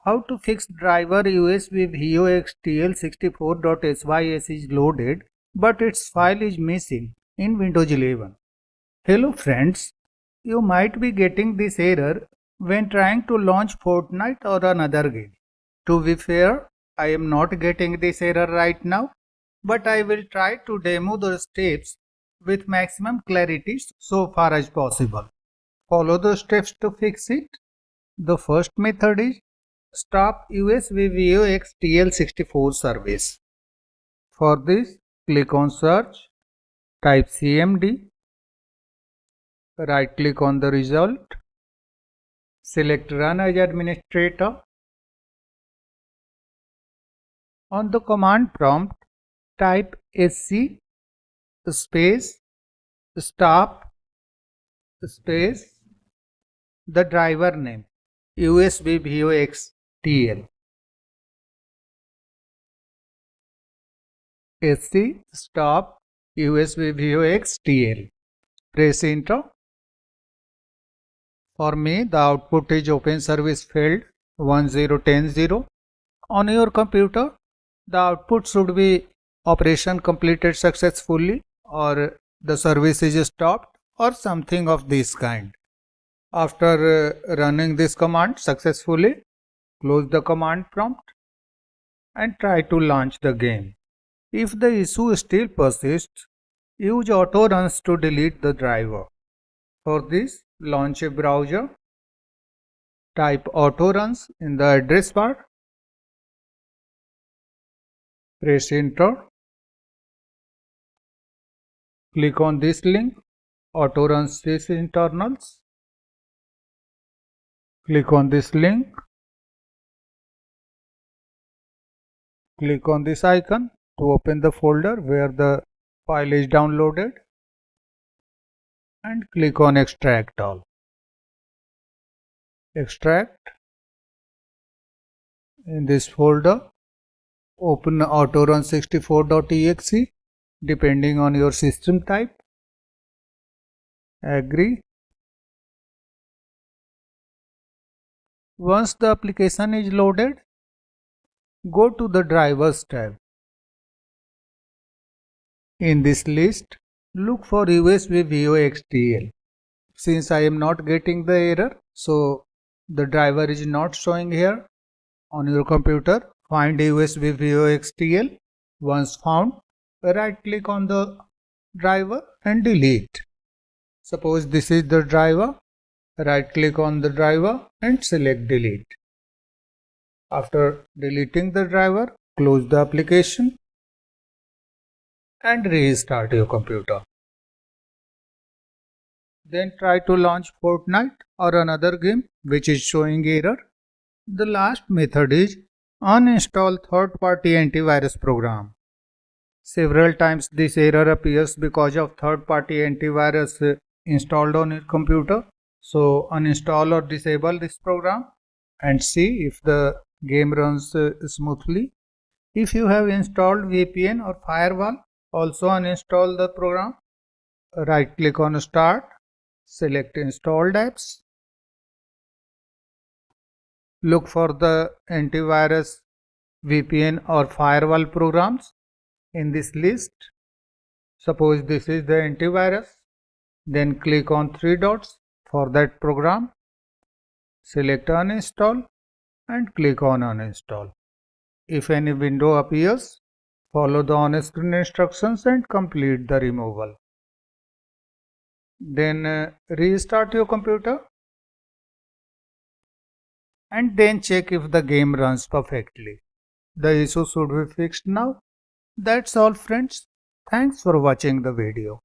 How to fix driver usbvoxTL64.sys is loaded but its file is missing in Windows 11. Hello friends, you might be getting this error when trying to launch Fortnite or another game. To be fair, I am not getting this error right now, but I will try to demo the steps with maximum clarity so far as possible. Follow the steps to fix it. The first method is stop usbvoxTL64 service. For this, click on search, type cmd, right click on the result, select run as administrator. On the command prompt, type sc space stop space the driver name usbvoxTL. sc stop usbvoxTL. Press enter. For me, the output is open service failed 1010. On your computer, the output should be operation completed successfully or the service is stopped or something of this kind. After running this command successfully, close the command prompt and try to launch the game. If the issue still persists, use auto runs to delete the driver. For this, launch a browser, type auto runs in the address bar, press enter, click on this link, auto runs sys internals, click on this link, click on this icon to open the folder where the file is downloaded and click on extract all. Extract. In this folder, open autorun64.exe depending on your system type. Agree. Once the application is loaded, go to the drivers tab. In this list, look for usbvoxTL. Since I am not getting the error, so the driver is not showing here. On your computer, find usbvoxTL. Once found, right click on the driver and delete. Suppose this is the driver, right click on the driver and select delete. After deleting the driver, close the application and restart your computer. Then try to launch Fortnite or another game which is showing error. The last method is uninstall third-party antivirus program. Several times this error appears because of third-party antivirus installed on your computer. So uninstall or disable this program and see if the game runs smoothly. If you have installed VPN or firewall, also uninstall the program. Right click on start, select installed apps. Look for the antivirus, VPN or firewall programs in this list. Suppose this is the antivirus. Then click on three dots for that program. Select uninstall and click on uninstall. If any window appears, follow the on-screen instructions and complete the removal. Then restart your computer and then check if the game runs perfectly. The issue should be fixed now. That's all friends. Thanks for watching the video.